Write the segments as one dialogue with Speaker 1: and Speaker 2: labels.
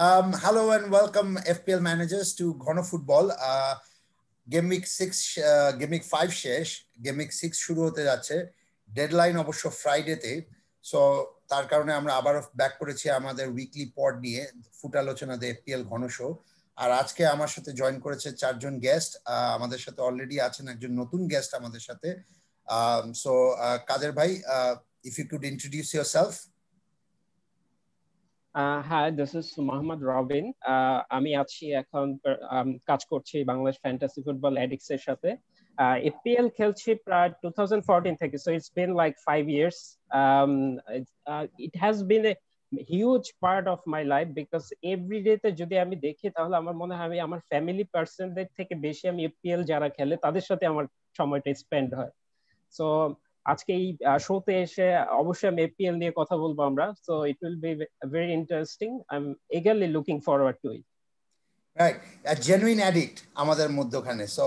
Speaker 1: Hello and welcome FPL managers to Ghono Football. Game week 6, game week 5 শেষ, game week 6 শুরু হতে যাচ্ছে, deadline অবশ্য ফ্রাইডেতে। সো তার কারণে আমরা আবার ব্যাক করেছি আমাদের উইকলি পড নিয়ে ফুট আলোচনাতে FPL ঘন শো। আর আজকে আমার সাথে জয়েন করেছে 4 জন গেস্ট। আমাদের সাথে অলরেডি আছেন একজন নতুন গেস্ট আমাদের সাথে। সো কাদের ভাই, if you could introduce yourself.
Speaker 2: Hi, this is Mohammad Robin. আমি আছি এখন কাজ করছি বাংলাদেশ ফ্যান্টাসি ফুটবল এডিক্স এর সাথে। FPL খেলছি প্রায় 2014 থেকে, so it's been like 5 years. It has been a huge part of my life because every day তে যদি আমি দেখি তাহলে আমার মনে হয় আমি আমার ফ্যামিলি পার্সনদের থেকে বেশি আমি FPL যারা খেলে তাদের সাথে আমার সময়টা স্পেন্ড হয়। সো আজকে এই শোতে এসে অবশ্যই আমি এপিএল নিয়ে কথা বলবো আমরা, so it will be very interesting. I am eagerly looking forward to it.
Speaker 1: Right, a genuine addict আমাদের মধ্যখানে, so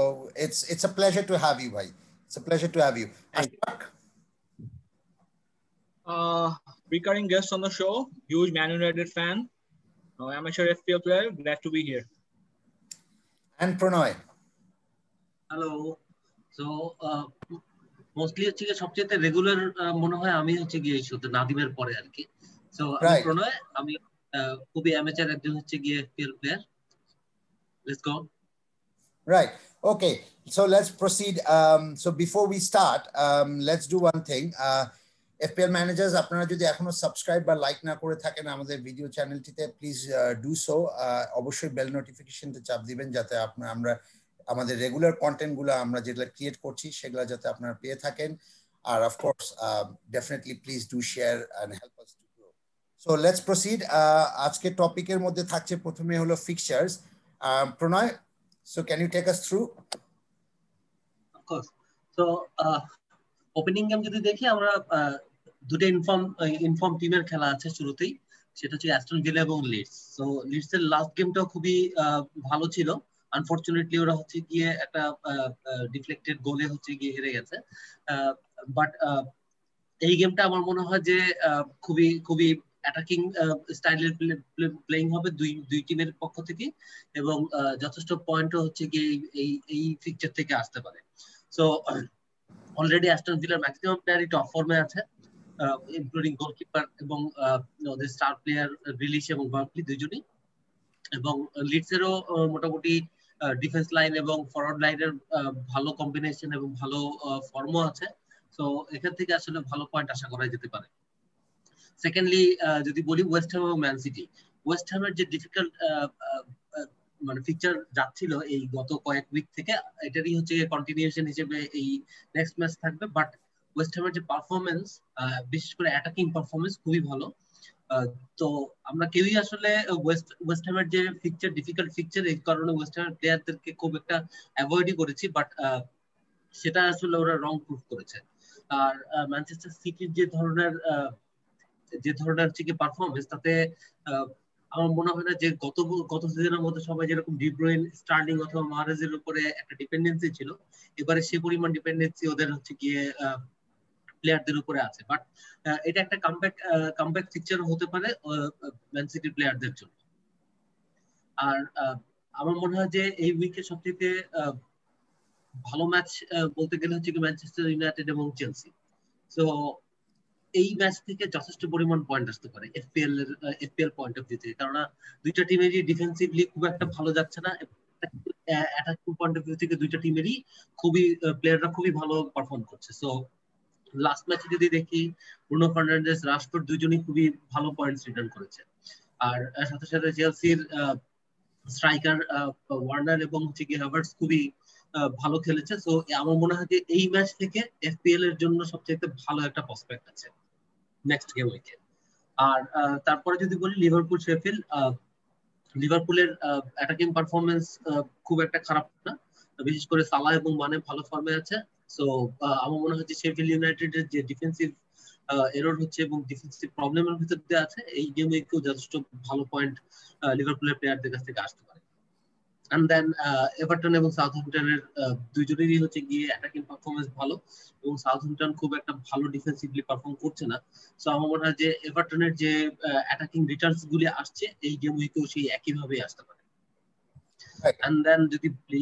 Speaker 1: it's a pleasure to have you ভাই, it's a pleasure to have you.
Speaker 3: Recurring guest on the show, huge Man United fan, amateur FPL player, glad to be here.
Speaker 1: And Pranoy.
Speaker 4: Hello. So mostly হচ্ছে কি সবচেয়ে regular মনে হয় আমি হচ্ছে গিয়ে এই শোতে নাদিমের পরে আর কি। সো আমি প্রণয়, আমি খুবই অ্যামেচার একজন হচ্ছে গিয়ে এফপিএল player. Let's go.
Speaker 1: Right, okay, so let's proceed. So before we start, let's do one thing. FPL managers, আপনারা যদি এখনো সাবস্ক্রাইব বা লাইক না করে থাকেন আমাদের ভিডিও চ্যানেলটিতে, প্লিজ ডু সো। অবশ্যই বেল নোটিফিকেশনতে চাপ দিবেন যাতে আমরা আমাদের রেগুলার কন্টেন্টগুলো আমরা যেগুলো ক্রিয়েট করছি সেগুলো যাতে আপনারা পেয়ে থাকেন। আর of course definitely please do share and help us to grow. So let's proceed. আজকে টপিকের মধ্যে থাকছে প্রথমে হলো fixtures. Pranay, so can you take us through?
Speaker 4: Of course. So opening game যদি দেখি আমরা দুটো ইনফর্ম টিমের খেলা আছে শুরুতেই, সেটা হচ্ছে অ্যাস্টন ভিলা এবং লিডস। সো লিডসের লাস্ট গেমটাও খুবই ভালো ছিল। আনফরচুনেটলি ওরা হচ্ছে গিয়ে একটা ডিফ্লেক্টেড গোলে হচ্ছে গিয়ে হেরে গেছে। বাট এই গেমটা আমার মনে হয় যে খুবই খুবই অ্যাটাকিং স্টাইলের প্লেইং হবে দুই টিমের পক্ষ থেকে, এবং যথেষ্ট পয়েন্টও হচ্ছে গিয়ে এই ফিকচার থেকে আসতে পারে। সো অলরেডি অ্যাস্টন ভিলার ম্যাক্সিমাম প্লেয়ারই টপ ফর্মে আছে, ইনক্লুডিং গোলকিপার এবং ওদের স্টার প্লেয়ার রিলিশ এবং বার্কলি দুইজনই, এবং লিডসেরও মোটামুটি ডিফেন্স লাইন এবং ফরওয়ার্ড লাইনের ভালো কম্বিনেশন এবং ভালো ফর্মও আছে। সো এখান থেকে আসলে ভালো পয়েন্ট আশা করা যেতে পারে। সেকেন্ডলি যদি বলি ওয়েস্ট হ্যাম এবং ম্যান সিটি, ওয়েস্ট হ্যামের যে ডিফিকাল্ট মানে ফিকচার যাচ্ছিল এই গত কয়েক উইক থেকে, এটারই হচ্ছে কন্টিনিউশন হিসেবে এই নেক্সট ম্যাচ থাকবে। বাট ওয়েস্ট হ্যামের যে পারফরমেন্স, বিশেষ করে অ্যাটাকিং পারফরমেন্স খুবই ভালো। তো আমরা কেউই আসলে ওয়েস্ট হ্যামের যে ফিকচার ডিফিকাল্ট ফিকচার, এই কারণে ওয়েস্ট হ্যামের প্লেয়ারদেরকে খুব একটা অ্যাভয়েডই করেছি, বাট সেটা আসলে ওরা রং প্রুফ করেছে। আর ম্যানচেস্টার সিটির যে ধরনের হচ্ছে কি পারফরমেন্স, তাতে আমার মনে হয় না যে গত সিজনের মধ্যে সবাই যেরকম ডি ব্রুইন, স্টার্লিং অথবা মাহরেজের উপরে একটা ডিপেন্ডেন্সি ছিল, এবারে সে পরিমাণ ডিপেন্ডেন্সি ওদের হচ্ছে গিয়ে প্লেয়ারদের উপরে আছে। বাট এটা একটা কামব্যাক ফিকচার হতে পারে ম্যান সিটি প্লেয়ারদের জন্য। আর আমার মনে হয় যে এই উইকে সবচেয়ে ভালো ম্যাচ বলতে গেলে হচ্ছে ম্যানচেস্টার ইউনাইটেড এবং চেলসি। সো এই ম্যাচ থেকে যথেষ্ট পরিমাণ পয়েন্ট আসতে পারে এফপিএল পয়েন্ট অফ ভিউ থেকে, কারণ দুইটা টিমেরই ডিফেন্সিভলি খুব একটা ভালো যাচ্ছে না। অ্যাটাকিং পয়েন্ট অফ ভিউ থেকে দুইটা টিমেরই প্লেয়াররা খুবই ভালো পারফর্ম করছে। সো লাস্ট ম্যাচে যদি দেখি, ব্রুনো ফার্নান্ডেজ, রাশফোর্ড দুজনই খুবই ভালো পয়েন্টস রিটার্ন করেছে। আর সাথে সাথে চেলসির স্ট্রাইকার ওয়ার্নার এবং হচ্ছে কি হাভার্টস খুবই ভালো খেলেছে। সো আমার মনে হয় যে এই ম্যাচ থেকে এফপিএল এর জন্য সবচেয়ে ভালো একটা প্রসপেক্ট আছে নেক্সট গেম উইকে। আর তারপরে যদি বলি লিভারপুল শেফিল্ড, লিভারপুলের অ্যাটাকিং পারফরমেন্স খুব একটা খারাপ না, বিশেষ করে সালাহ এবং মানে ভালো ফর্মে আছে। সো আমার মনে হয় যে শেফিল্ড ইউনাইটেডের যে ডিফেন্সিভ এরর হচ্ছে এবং ডিফেন্সিভ প্রবলেমের ভিতর দিয়ে আছে, এই গেমে কেউ যথেষ্ট ভালো পয়েন্ট লিভারপুলের প্লেয়ারদের কাছ থেকে আসতে পারে। and then এভারটন এবং সাউথহ্যাম্পটনের দুইজনেরই হচ্ছে গিয়ে অ্যাটাকিং পারফরম্যান্স ভালো, এবং সাউথহ্যাম্পটন খুব একটা ভালো ডিফেন্সিভলি পারফর্ম করছে না। সো আমার মনে হয় যে এভারটনের যে অ্যাটাকিং রিটার্নস গুলি আসছে এই গেম উইকেও সেই একই ভাবে আসতে পারে। এন্ড দেন যদি প্লে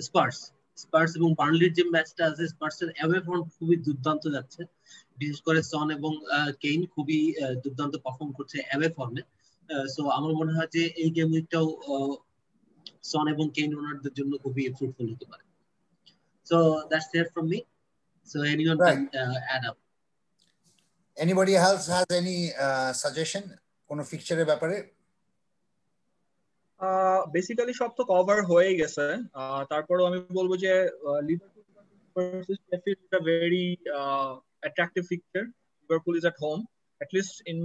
Speaker 4: স্পার্স এবং বার্নলির যে ম্যাচটা আছে, স্পার্সের অ্যাওয়ে ফর্ম খুবই দুর্দান্ত যাচ্ছে, বিশেষ করে সন এবং কেইন খুবই দুর্দান্ত পারফর্ম করছে অ্যাওয়ে ফর্মে। সো আমার মনে হয় যে এই গেম উইকটাও সন এবং কেইন ওনারদের জন্য খুবই ফ্রুটফুল হতে পারে। So that's it from me. So anyone can add up.
Speaker 1: Anybody else has any suggestion কোনো ফিকচারের ব্যাপারে?
Speaker 3: বেসিক্যালি সব তো কভার হয়ে গেছে, তারপরেও আমি বলবো যে Liverpool versus Sheffield is a very attractive fixture. Liverpool is at home, at least in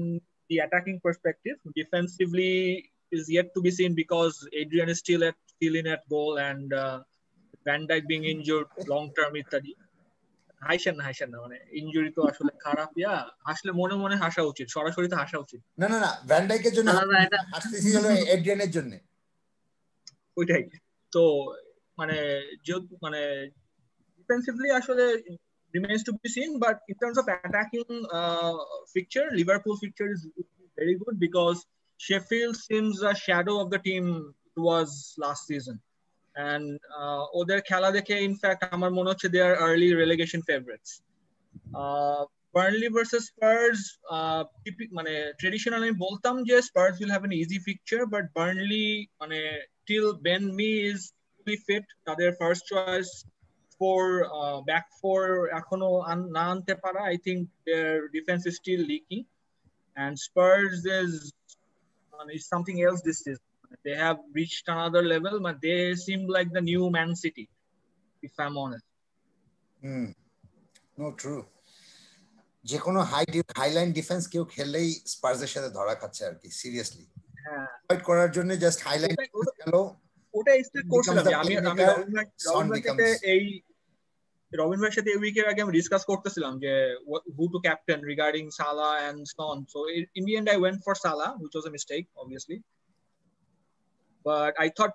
Speaker 3: the attacking perspective. Defensively is yet to be seen because Adrian is still in at goal, and Van Dijk being injured long term ইত্যাদি। হাসেন না, মানে injury তো আসলে খারাপ, আসলে মনে মনে হাসা উচিত, সরাসরি তো হাসা উচিত
Speaker 1: না। ভ্যান ডাইকের জন্য হাসতেছি, হলো এড্রিয়ানের জন্য,
Speaker 3: ওইটাই তো। মানে ডিফেন্সিভলি আসলে remains to be seen, but in terms of attacking fixture, Liverpool fixture is very good because Sheffield seems a shadow of the team it was last season, and ওদের খেলা দেখে in fact আমার মনে হচ্ছে they are early relegation favorites. Burnley versus Spurs, মানে traditional আমি বলতাম যে Spurs will have an easy fixture, but Burnley মানে till Ben Mee is fully fit, তাদের first choice for back four এখনো না আনতে পারা, I think their defense is still leaky, and Spurs is something else this season. They have reached another level, but they seem like the new Man City, if I'm honest.
Speaker 1: No, true. যে কোনো Highline defence কেউ খেললেই স্পার্সের সাথে ধরা খাচ্ছে আর কি, seriously fight করার জন্য just Highline খেলো।
Speaker 3: ওটা এক্সপেক্ট করছিলাম আমি রবিন ভাইয়ের সাথে এই উইকের আগে আমি ডিসকাস করতেছিলাম যে who to captain regarding Salah and Son. So in the end I went for Salah, which was a mistake obviously, but I thought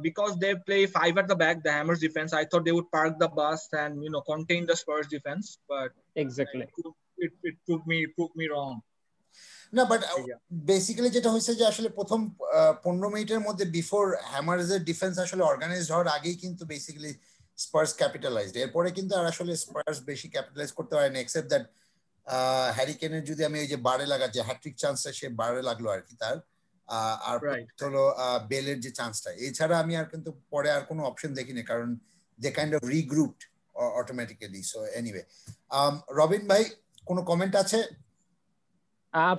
Speaker 3: because they play 5 at the back, the Hammers defense, I thought they would park the bus and contain the Spurs defense, but
Speaker 2: exactly
Speaker 3: it proved me wrong.
Speaker 1: না, but basically যেটা হয়েছে যে আসলে প্রথম 15 মিনিটের মধ্যে before হ্যামার্সের defence আসলে organised হওয়ার আগেই কিন্তু বেসিক্যালি স্পার্স ক্যাপিটালাইজড। এরপরে কিন্তু আর আসলে স্পার্স বেশি ক্যাপিটালাইজ করতে পারেনি, এক্সেপ্ট দ্যাট হ্যারি কেনের যদি আমি ওই যে বারে লাগাচ্ছি হ্যাট্রিক চান্সটা সে বারে লাগলো আর কি তার, আর হলো বেলের যে চান্সটা, এছাড়া আমি আর কিন্তু পরে আর কোনো অপশন দেখিনি, কারণ they kind of regrouped automatically. So anyway, Robin ভাই কোনো কমেন্ট আছে?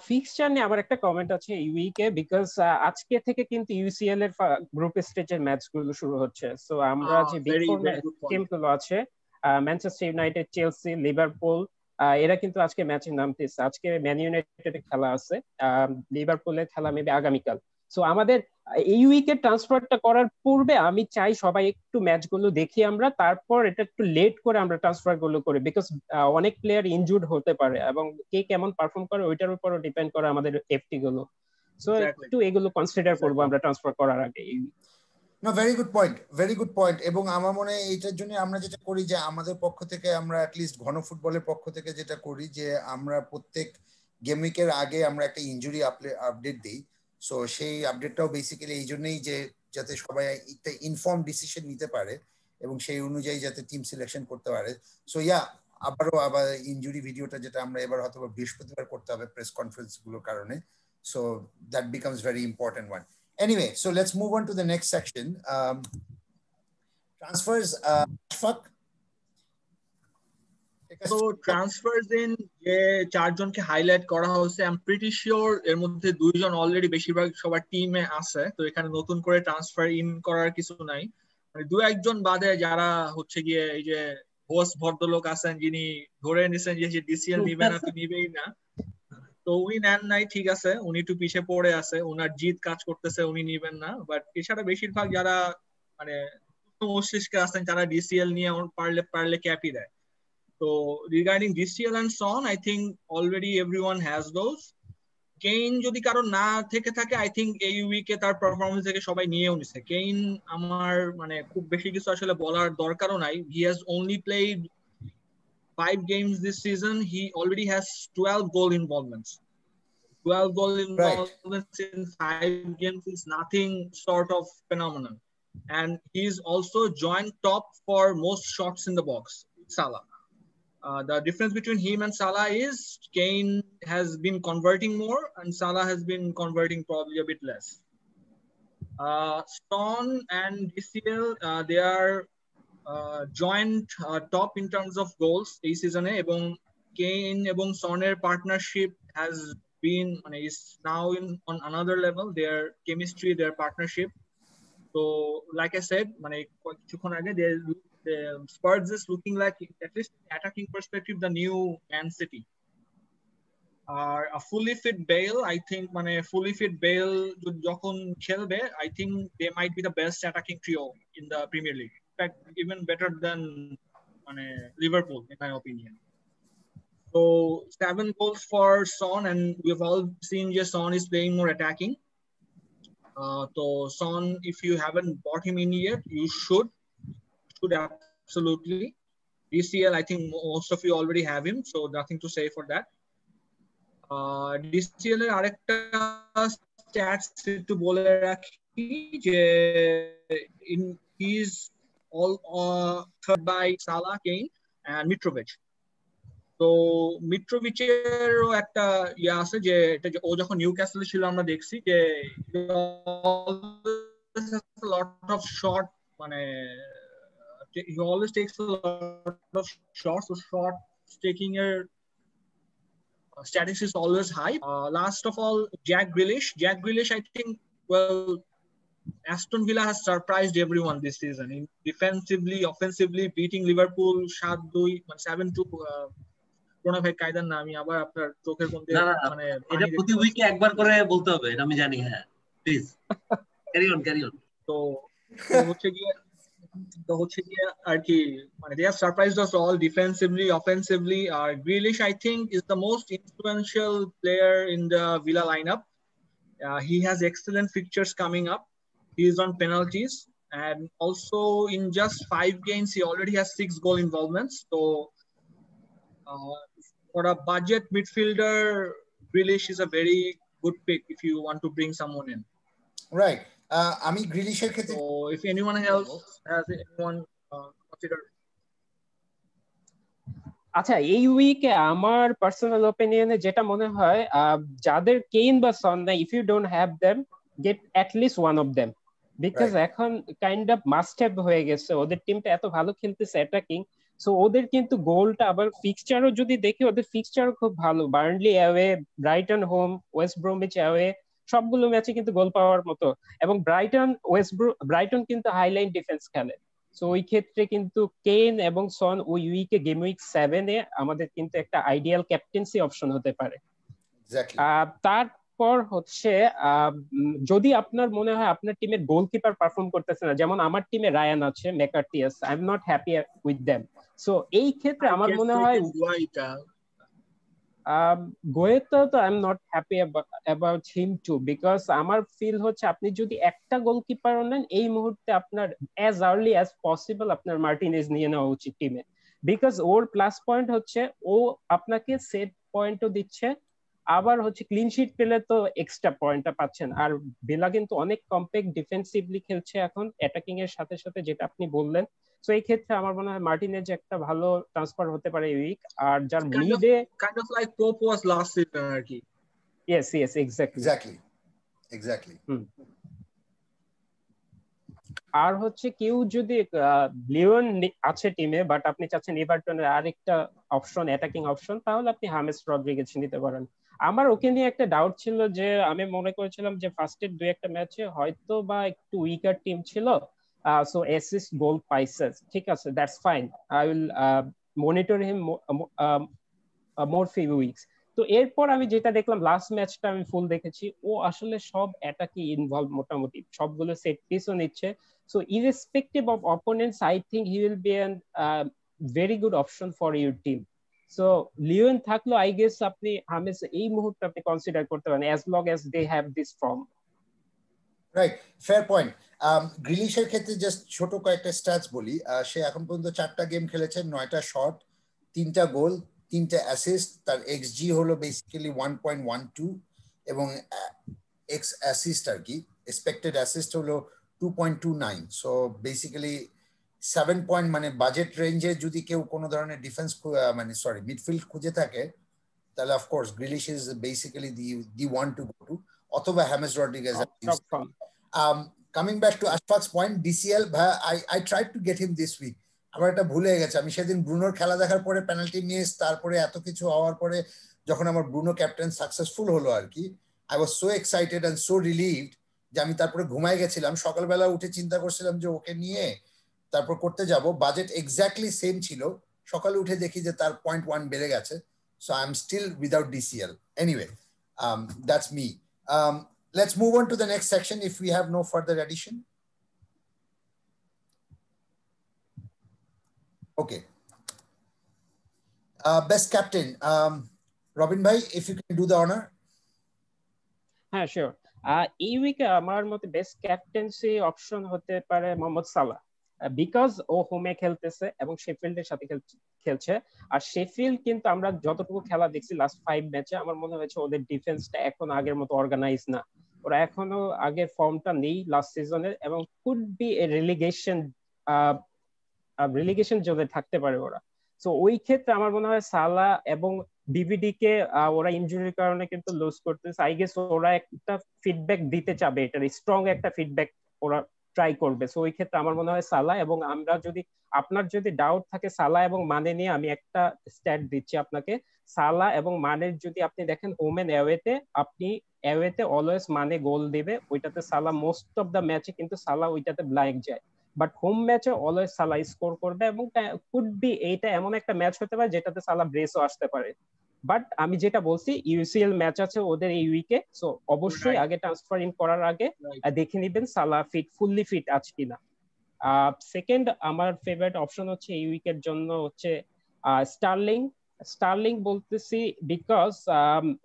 Speaker 2: ফিক্সচার নিয়ে আমার একটা কমেন্ট আছে এই উইকে, বিকজ আজকে থেকে কিন্তু ইউসিএল এর গ্রুপ স্টেজের ম্যাচগুলো শুরু হচ্ছে। সো আমরা যে বিগ ফোর টিমগুলো আছে, ম্যানচেস্টার ইউনাইটেড, চেলসি, লিভারপুল, এরা কিন্তু আজকে ম্যাচে নামতেছে। আজকে ম্যান ইউনাইটেডের খেলা আছে, লিভারপুলের খেলা মেবি আগামীকাল। সো আমাদের এই উইকে ট্রান্সফারটা করার পূর্বে আমি চাই সবাই একটু ম্যাচগুলো দেখি আমরা, তারপর এটা একটু লেট করে আমরা ট্রান্সফার গুলো করি, বিকজ অনেক প্লেয়ার ইনজুর্ড হতে পারে এবং কে কেমন পারফর্ম করে ওইটার উপরও ডিপেন্ড করে আমাদের এফটি গুলো। সো একটু এগুলো কনসিডার করবো আমরা ট্রান্সফার করার আগে।
Speaker 1: না, ভেরি গুড পয়েন্ট। এবং আমার মনে হয় এইটার জন্য আমরা যেটা করি যে আমাদের পক্ষ থেকে আমরা অ্যাটলিস্ট ঘন ফুটবলের পক্ষ থেকে যেটা করি যে আমরা প্রত্যেক গেম উইকের আগে আমরা একটা ইনজুরি আপডেট দিই। সো সেই আপডেটটাও বেসিক্যালি এই জন্যই যে যাতে সবাই একটা ইনফর্ম ডিসিশন নিতে পারে এবং সেই অনুযায়ী যাতে টিম সিলেকশন করতে পারে। সো আবার ইনজুরি ভিডিওটা যেটা আমরা এবার হয়তো বৃহস্পতিবার করতে হবে প্রেস কনফারেন্স গুলোর কারণে। So that becomes very important one. Anyway, so let's move on to the next section. Transfers, Ashfaq.
Speaker 3: So transfers in যে চারজনকে হাইলাইট করা হয়েছে, আই এম প্রিটি শিওর এর মধ্যে দুইজন অলরেডি বেশিরভাগ সবার টিমে আছে, তো এখানে নতুন করে ট্রান্সফার ইন করার কিছু নাই। মানে দু একজন বাদে যারা হচ্ছে গিয়ে এই যে হোস্ট ভদ্রলোক আছেন যিনি ধরে নিছেন যে ডিসিএল নিবে না, তো নিবেই না, তো উনি নেন নাই, ঠিক আছে, উনি একটু পিছিয়ে পড়ে আছে, উনার জিত কাজ করতেছে, উনি নিবেন না। বাট এছাড়া বেশিরভাগ যারা মানে মস্তিষ্কে আছেন যারা ডিসিএল নিয়ে পারলে ক্যাপই দেয়। তো regarding DCL and Son, I think already everyone has those. Kane যদি কারো না থেকে থাকে, আই থিঙ্ক এই উইকে তার পারফরমেন্স থেকে সবাই নিয়েও নিছে। কেইন আমার মানে খুব বেশি কিছু আসলে বলার দরকারও নাই। He has only played 5 games this season. He already has 12 goal involvements. 12 goal involvements in 5 games is nothing short of phenomenal. And he's also joint top for most shots in the box, Salah. The difference between him and Salah is Kane has been converting more and Salah has been converting probably a bit less. Son and DCL, they are joint top in terms of goals এই সিজনে, এবং Kane এবং Son's partnership has been is now on another level. Their chemistry, their partnership. So like I said, কিছুক্ষণ আগে, the Spurs is looking like, at least attacking perspective, the new Man City. A fully fit Bale, I think fully fit Bale যখন খেলবে, I think they might be the best attacking trio in the Premier League. In fact, even better than Liverpool, in my opinion. So 7 goals for Son, and we've all seen Son is playing more attacking. So Son, if you haven't bought him in yet, you should absolutely. DCL, I think most of you already have him, so nothing to say for that. DCL এর আরেকটা stats একটু বলে রাখি যে he is all third by Salah, Kane and Mitrovic. তো মিট্রোভিচেরও একটা আছে যে ও যখন নিউক্যাসলে ছিল আমরা দেখছি যে lot of shot, he always takes a lot of shots, so shot taking your statistics is always high. Last of all, Jack Grealish, I think, well, Aston Villa has surprised everyone this season in defensively, offensively, beating Liverpool 7-2. কোন ভাই কায়দার না, আমি আবার আপনার চোখের কোণ দিয়ে
Speaker 4: এটা প্রতি উইকে একবার করে বলতে হবে, এটা আমি জানি। হ্যাঁ, প্লিজ ক্যারি অন।
Speaker 3: তো হচ্ছে গিয়ে আর কি, they have surprised us all defensively, offensively. Grealish, I think, is the most influential player in the Villa lineup. He has excellent fixtures coming up. He is on penalties, and also in just 5 games he already has 6 goal involvements. So for a budget midfielder, Grealish is a very good pick if you want to bring someone in.
Speaker 1: Right. আমি গ্রিলিশের ক্ষেত্রে,
Speaker 3: so if anyone else has anyone consider.
Speaker 2: আচ্ছা, এই উইকে আমার personal ওপিনিয়নে যেটা মনে হয়, যাদের কেইন বা সন নাই, if you don't have them, get at least one of them, because এখন কাইন্ড অফ মাস্ট হ্যাভ হয়ে গেছে। ওদের টিমটা এত ভালো খেলতেছে অ্যাটাকিং, সো ওদের কিন্তু গোলটা, আবার ফিক্সচারও যদি দেখি, ওদের ফিক্সচারও খুব ভালো। Burnley away, Brighton home, West Bromwich away, সবগুলো ম্যাচে কিন্তু গোল পাওয়ার মতো। এবং ব্রাইটন কিন্তু হাইলাইন ডিফেন্স খেলে, সো ওই ক্ষেত্রে কিন্তু কেইন এবং সন ওই উইকে, গেম উইক 7-এ আমাদের কিন্তু একটা আইডিয়াল ক্যাপ্টেন্সি অপশন হতে পারে। তারপর হচ্ছে যদি আপনার মনে হয় আপনার টিমের গোলকিপার পারফর্ম করতেছে না, যেমন আমার টিমে রায়ান আছে, ম্যাকার্টিয়াস, I am not happy with them. So এই ক্ষেত্রে আমার মনে হয় গোয়েতা তো I am not happy about him too, because আমার ফিল হচ্ছে আপনি যদি একটা গোলকিপার নেন, এই মুহূর্তে আপনার অ্যাজ আর্লি অ্যাজ পসিবল আপনার মার্টিনেজ নিয়ে নেওয়া উচিত টিমে, বিকজ ওর প্লাস পয়েন্ট হচ্ছে ও আপনাকে সেট পয়েন্টও দিচ্ছে, আবার হচ্ছে ক্লিন শিট পেলে তো এক্সট্রা পয়েন্টটা পাচ্ছেন। আর বেলা কিন্তু অনেক কম্প্যাক্ট ডিফেন্সিভলি খেলছে এখন অ্যাটাকিং এর সাথে সাথে, যেটা আপনি বললেন। সো এই ক্ষেত্রে আমার মনে হয় মার্টিনেজ একটা ভালো ট্রান্সফার হতে পারে এই উইক। আর যার মিডে
Speaker 3: kind of like Pope was last season আর কি।
Speaker 2: yes exactly আর হচ্ছে কেউ যদি লিওন আছে টিমে, বাট আপনি চাচ্ছেন এভারটনের আরেকটা অপশন, অ্যাটাকিং অপশন, তাহলে আপনি হামেস রদ্রিগেজ নিতে পারেন। আমার ওকে নিয়ে একটা ডাউট ছিল যে আমি মনে করেছিলাম যে ফার্স্টের 2-1 ম্যাচে হয়তো বা একটু উইকার টিম ছিল, সো অ্যাসিস্ট গোল পাইছে, ঠিক আছে, that's fine, I will monitor him more few weeks. তো এরপর আমি যেটা দেখলাম, লাস্ট ম্যাচটা আমি ফুল দেখেছি, ও আসলে সব অ্যাটাকে ইনভলভ, মোটামুটি সবগুলো সেট পিসও নিচ্ছে। So irrespective of opponents, I think he will be a very good option for your team. So Leon থাকলো আই গেস আপনি হামেস এই মুহূর্তে আপনি কনসিডার করতে পারেন as long as they have this form.
Speaker 1: Right, fair point. গ্রিলিশের ক্ষেত্রে just ছোট কয়েকটা স্ট্যাটস বলি। সে এখন পর্যন্ত 4টা গেম খেলেছে, 9টা শট, 3টা গোল, 3টে অ্যাসিস্ট। তার এক্সজি হলো বেসিক্যালি 1.12 এবং এক্স অ্যাসিস্ট আর কি, এক্সপেক্টেড অ্যাসিস্ট হলো 2.29। সো বেসিক্যালি 7 পয়েন্ট, মানে বাজেট রেঞ্জে যদি কেউ কোনো ধরনের ডিফেন্স মানে সরি মিডফিল্ড খুঁজে থাকে তাহলে of course Grealish is basically the one to go to, অথবা হ্যামেস Rodriguez. Coming back to Ashfaq's point, DCL, I tried to get him this week. আমার একটা ভুলে গেছে, আমি সেদিন ব্রুনোর খেলা দেখার পরে পেনাল্টি মিস, তারপরে এত কিছু হওয়ার পরে যখন আমার ব্রুনো ক্যাপ্টেন সাকসেসফুল হলো আর কি, I was so excited and so relieved যে আমি তারপরে ঘুমাই গেছিলাম। সকালবেলা উঠে চিন্তা করছিলাম যে ওকে নিয়ে তারপর করতে যাব, বাজেট এক্স্যাক্টলি সেম ছিল, সকালে উঠে দেখি যে তার 0.1 বেড়ে গেছে। So I am still without DCL। Anyway, that's me. Let's move on to the next section if we have no further addition. Okay. Best captain. Robin bhai, if you can do the honor.
Speaker 2: হ্যাঁ sure. এই উইকে আমার মতে best captaincy option হতে পারে মোহাম্মদ সালাহ, because ও হোমে খেলতেছে এবং শেফিল্ডের সাথে খেলছে। আর শেফিল্ড কিন্তু আমরা যতটুকু খেলা দেখছি লাস্ট 5 ম্যাচে, আমার মনে হয়েছে ওদের ডিফেন্সটা এখন আগের মতো অর্গানাইজ না, ওরা এখনো আগের ফর্মটা নেই লাস্ট সিজনের, এবং কুড বি এ রিলিগেশন জোনে থাকতে পারে ওরা। সো ওই ক্ষেত্রে আমার মনে হয় সালা এবং ডিভিডি কে ওরা ইনজুরির কারণে কিন্তু লুজ করতেছে। আই গেস ওরা একটা ফিডব্যাক দিতে চাবে, এটার স্ট্রং একটা ফিডব্যাক ওরা ট্রাই করবে। সো ওই ক্ষেত্রে আমার মনে হয় সালা। এবং আমরা যদি আপনার যদি ডাউট থাকে সালা এবং মানে নিয়ে, আমি একটা স্ট্যাট দিচ্ছি আপনাকে। সালা এবং মানের যদি আপনি দেখেন হোম এন্ড অ্যাওয়েতে, আপনি অ্যাওয়েতে অলওয়েজ মানে গোল দিবে, ওইটাতে সালা মোস্ট অফ দ্য ম্যাচে কিন্তু সালা ওইটাতে ব্ল্যাঙ্ক যায়, বাট হোম ম্যাচে অলওয়েজ সালা স্কোর করবে। এবং কুড বি এইটা এমন একটা ম্যাচ হতে পারে যেটাতে সালা ব্রেসও আসতে পারে। বাট আমি যেটা বলছি, ইউসিএল ম্যাচ আছে ওদের এই উইকে, সো অবশ্যই আগে ট্রান্সফার ইন করার আগে দেখে নিবেন সালা ফুললি ফিট আছে কিনা। সেকেন্ড আমার ফেভারিট অপশন হচ্ছে এই উইকের জন্য হচ্ছে স্টার্লিং। স্টার্লিং বলতেছি বিকজ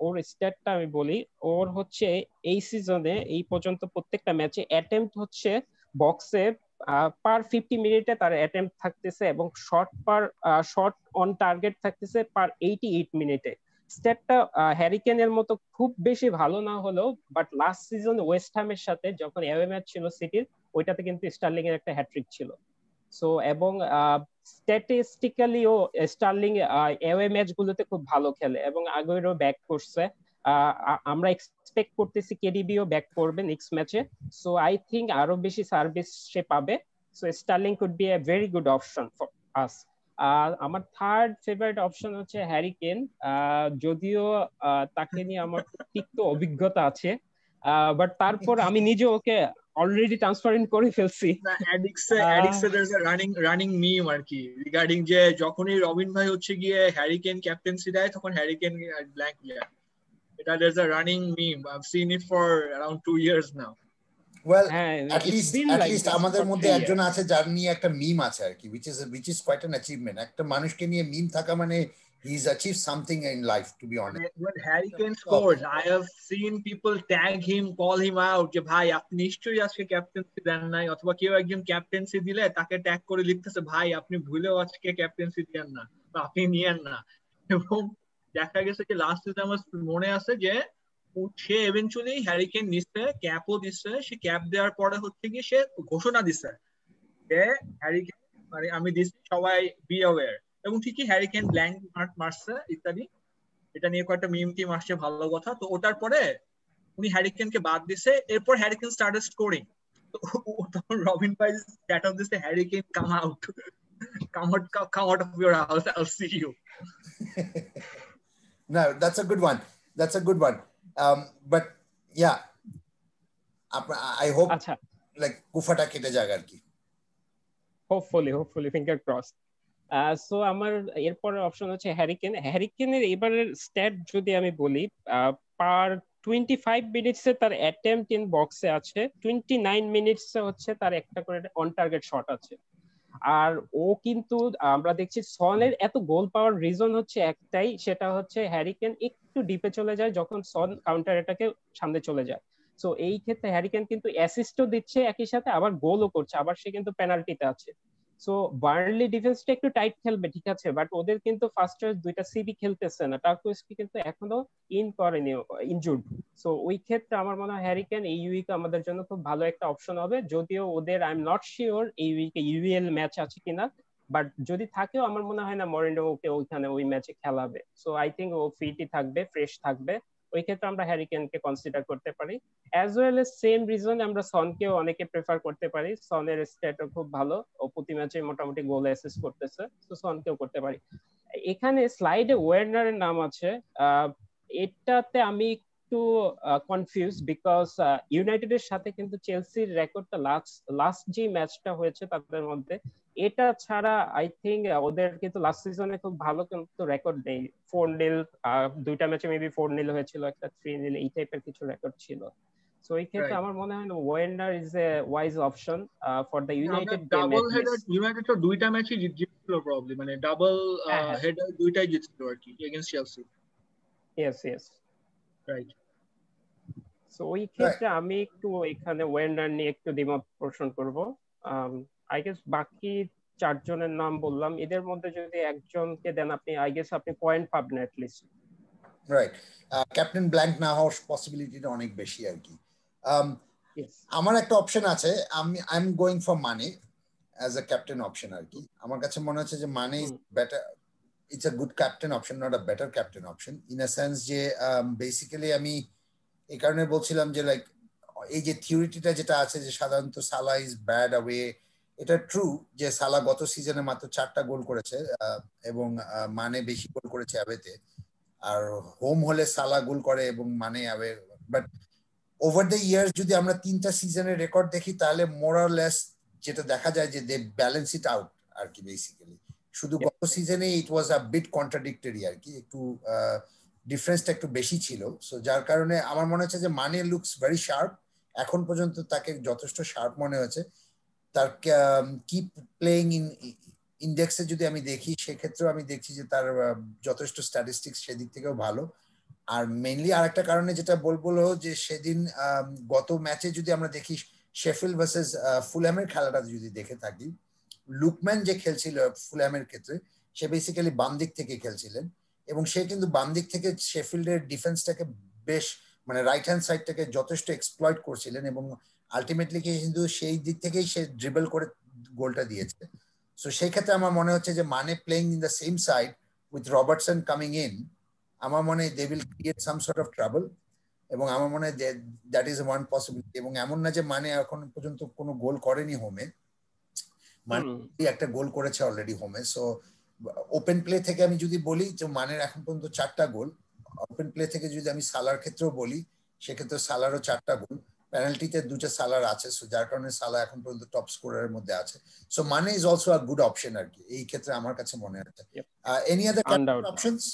Speaker 2: ওর স্ট্যাটটা আমি বলি, ওর হচ্ছে এই সিজনে এই পর্যন্ত প্রত্যেকটা ম্যাচে অ্যাটেম্প্ট হচ্ছে বক্সে পার 50 মিনিটে তার অ্যাটেম্প্ট থাকতেছে, এবং শট অন টার্গেট থাকতেছে পার 88 মিনিটে। স্ট্যাটটা হ্যারিকেনের মতো খুব বেশি ভালো না হলেও, বাট লাস্ট সিজন ওয়েস্ট হ্যামের সাথে যখন অ্যাওয়ে ম্যাচ ছিল সিটির, ওইটাতে কিন্তু স্টার্লিং এর একটা হ্যাট্রিক ছিল। সো এবং স্ট্যাটিস্টিক্যালি ও স্টার্লিং অ্যাওয়ে ম্যাচ গুলোতে খুব ভালো খেলে, এবং আগেরও ব্যাক করছে। আমরা এক্সপেক্ট করতেছি কেডিবিও ব্যাক করবে নেক্সট ম্যাচে। সো আই থিংক আরো বেশি সার্ভিস সে পাবে। So Sterling could be a very good option for us. আমার থার্ড ফেভারিট অপশন হচ্ছে হ্যারি কেন। যদিও তাকে নিয়ে আমার তিক্ত অভিজ্ঞতা আছে, বাট তারপর আমি নিজে ওকে অলরেডি ট্রান্সফার ইন করে ফেলছি।
Speaker 3: there's a running meme আর কি রিগার্ডিং যে যখনই রবিন ভাই হচ্ছে গিয়ে হ্যারি কেন ক্যাপ্টেন্সি দেয় তখন হ্যারি কেন ব্ল্যাঙ্ক ইয়ার। এটা there's a running meme. I've seen it for around 2 years now.
Speaker 1: Well, at least আমাদের মধ্যে একজন আছে যার নিয়ে একটা মিম আছে আর কি, which is quite an achievement. একটা মানুষকে নিয়ে মিম থাকা মানে he's achieved something in life, to be honest.
Speaker 3: When Harry Kane scores, I have seen people tag him, call him out যে ভাই আপনি নিশ্চয়ই আজকে ক্যাপ্টেন্সি দেন নাই, অথবা কেউ একজন ক্যাপ্টেন্সি দিলে তাকে ট্যাগ করে লিখতেছে ভাই আপনি ভুলেও আজকে ক্যাপ্টেন্সি দেন না বা আপনি নিয়েন না। এবং দেখা গেছে যে লাস্ট সিজনে আমার মনে আছে যে সে এভেন্চুয়ালি হ্যারি কেন নিচ্ছে, ক্যাপও দিচ্ছে, সে ক্যাপ দেওয়ার পরে হচ্ছে গিয়ে সে ঘোষণা দিচ্ছে যে হ্যারি কেন মানে আমি দিচ্ছি, সবাই বি অ্যাওয়্যার। এবং ঠিকই হ্যারি কেন ব্ল্যাঙ্ক মারছে ইত্যাদি, এটা নিয়ে কয়েকটা মিম টিম আসছে, ভালো কথা। তো ওটার পরে উনি হ্যারি কেনকে বাদ দিছে, এরপর হ্যারি কেন স্টার্টেড স্কোরিং। তখন রবিন ভাই স্ট্যাট অফ দিছে Harry Kane come out of your house, I'll see you.
Speaker 1: No, that's a good one. But yeah, I hope like কুফাটা কেটে যাক আর কি।
Speaker 2: Hopefully finger crossed. সো আমার এরপরের অপশন হচ্ছে hurricane. হ্যারিকেনের এবারের স্ট্যাট যদি আমি বলি, পার 25 মিনিটসে তার অ্যাটেম্প্ট ইন বক্সে আছে, 29 মিনিটসে হচ্ছে তার একটা করে অন টার্গেট শট আছে। আর ও কিন্তু আমরা দেখছি সনের এত গোল পাওয়ার রিজন হচ্ছে একটাই, সেটা হচ্ছে হ্যারি কেন একটু ডিপে চলে যায় যখন সন কাউন্টার অ্যাটাকে সামনে চলে যায়। সো এই ক্ষেত্রে হ্যারি কেন কিন্তু অ্যাসিস্টও দিচ্ছে একই সাথে, আবার গোলও করছে, আবার সে কিন্তু পেনাল্টিতে আছে। সো বার্নলি ডিফেন্সটা একটু টাইট খেলবে ঠিক আছে, বাট ওদের কিন্তু ফার্স্ট চয়েস দুইটা সিবি খেলতেছে না, টার্কোয়েস্কি কিন্তু এখনো করেনি, ইনজুর্ড। সো ওই ক্ষেত্রে আমার মনে হয় হ্যারি কেন এই উইকে আমাদের জন্য খুব ভালো একটা অপশন হবে, যদিও ওদের আই এম নট শিওর এই উইকে ইউএল ম্যাচ আছে কিনা, বাট যদি থাকেও আমার মনে হয় না মরিনো ওকে ওইখানে ওই ম্যাচে খেলাবে। সো আই থিঙ্ক ও ফিটই থাকবে, ফ্রেশ থাকবে, ওই ক্ষেত্রে আমরা হ্যারি কেনকে কনসিডার করতে পারি। As well as same reason আমরা সনকেও অনেকে প্রেফার করতে পারি, সনের স্ট্যাটও খুব ভালো, ও প্রতি ম্যাচে মোটামুটি গোল অ্যাসিস্ট করতেছে, তো সনকেও করতে পারি। এখানে স্লাইডে ওয়ার্নারের নাম আছে, এটাতে আমি একটু কনফিউজ, বিকজ ইউনাইটেডের সাথে কিন্তু চেলসির রেকর্ডটা লাস্ট যে ম্যাচটা হয়েছে তাদের মধ্যে, এটা ছাড়া আই থিঙ্ক ওদের কিন্তু লাস্ট সিজনে খুব ভালো কিন্তু রেকর্ড নেই। 4-0, দুইটা ম্যাচে মেবি 4-0 হয়েছিল, একটা 3-0, এই টাইপের কিছু রেকর্ড ছিল। সো এই ক্ষেত্রে আমার মনে হয় Warner is a wise option for the United game.
Speaker 3: Double header United তো দুইটা ম্যাচই জিতছিল প্রবাবলি, মানে ডাবল হেডার দুইটাই জিতছিল আর কি against Chelsea.
Speaker 2: Yes
Speaker 3: right.
Speaker 2: So ওই ক্ষেত্রে আমি একটু এখানে ওয়ার্নার নিয়ে একটু দ্বিমত পোষণ করব। আই গেস বাকি চারজনের নাম বললাম, এদের মধ্যে যদি একজনকে দেন আপনি, আই গেস আপনি পয়েন্ট পাবেন at least.
Speaker 1: Right, captain blank না হওয়ার পসিবিলিটিটা অনেক বেশি আর কি। আমার একটা অপশন আছে, I am going for Mane as a captain option আর কি। আমার কাছে মনে হচ্ছে যে Mane is better, it's a good captain option, not a better captain option in a sense যে বেসিক্যালি আমি এই কারণে বলছিলাম যে লাইক এই যে থিওরিটিটা যেটা আছে যে সাধারণত সালা ইজ ব্যাড অ্যাওয়ে, এটা ট্রু যে সালা গত সিজনে মাত্র 4টা গোল করেছে এবং মানে বেশি গোল করেছে অ্যাওয়েতে, আর হোম হলে সালা গোল করে এবং মানে away. But over the years যদি আমরা 3টা সিজনের রেকর্ড দেখি তাহলে মোর অর লেস যেটা দেখা যায় যে দে ব্যালেন্স ইট আউট আর কি বেসিক্যালি। শুধু গত সিজনে ইট ওয়াজ আ বিট কন্ট্রাডিক্টরি আর কি, একটু ডিফারেন্সটা একটু বেশি ছিল। সো যার কারণে আমার মনে হচ্ছে যে মানে লুকস ভেরি শার্প, এখন পর্যন্ত তাকে যথেষ্ট শার্প মনে হয়েছে। তার কিপ প্লেইং ইন্ডেক্সে যদি আমি দেখি সেক্ষেত্রেও আমি দেখছি যে তার যথেষ্ট স্ট্যাটিস্টিক্স সেদিক থেকেও ভালো। আর মেইনলি আরেকটা কারণে যেটা বলবো যে সেদিন গত ম্যাচে যদি আমরা দেখি শেফিল্ড ভার্সেস ফুলহ্যামের খেলাটা যদি দেখে থাকি, লুকম্যান যে খেলছিল ফুলহ্যামের ক্ষেত্রে সে বেসিক্যালি বাম দিক থেকে খেলছিলেন এবং সে কিন্তু বাম দিক থেকে শেফিল্ডের ডিফেন্সটাকে বেশ মানে রাইট হ্যান্ড সাইডটাকে যথেষ্ট এক্সপ্লয়েট করছিলেন এবং আলটিমেটলি কিন্তু সেই দিক থেকেই সে ড্রিবল করে গোলটা দিয়েছে। সো সেই ক্ষেত্রে আমার মনে হচ্ছে যে মানে playing in the same side with Robertson coming in, আমার মনে হয় they will create some sort of trouble এবং আমার মনে হয় দ্যাট ইজ ওয়ান পসিবিলিটি। এবং এমন না যে মানে এখন পর্যন্ত কোনো গোল করেনি হোমে, মানে একটা গোল করেছে অলরেডি হোমে। সো ওপেন প্লে থেকে আমি যদি বলি যে মানের এখন পর্যন্ত 4টা গোল, ওপেন প্লে থেকে যদি আমি সালার ক্ষেত্রেও বলি সেক্ষেত্রে সালারও 4টা গোল, পেনাল্টিতে 2টা সালার আছে, সো যার কারণে সালা এখন পর্যন্ত টপ স্কোরারের মধ্যে আছে। So Mane is also a good option আর কি এই ক্ষেত্রে আমার কাছে মনে হচ্ছে। Any other captain options?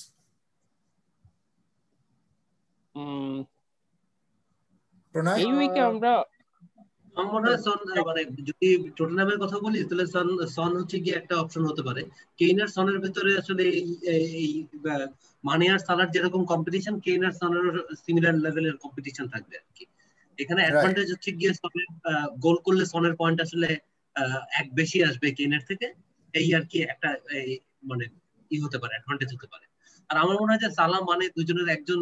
Speaker 2: এই উইকে আমরা
Speaker 4: আমার মনে হয় সন, মানে যদি টটেনহামের কথা বলি তাহলে সন হচ্ছে কি একটা অপশন হতে পারে। কেইন আর সনের ভিতরে আসলে এই মানে আর সালার যেরকম কম্পিটিশন, কেইন আর সনের সিমিলার লেভেলের কম্পিটিশন থাকবে আর কি। এখানে অ্যাডভান্টেজ হচ্ছে গিয়ে সনের গোল করলে সনের পয়েন্ট আসলে এক বেশি আসবে কেইনের থেকে, এই আর কি একটা মানে ই হতে পারে, অ্যাডভান্টেজ হতে পারে। আর আমার মনে হয় যে সালা মানে দুজনের একজন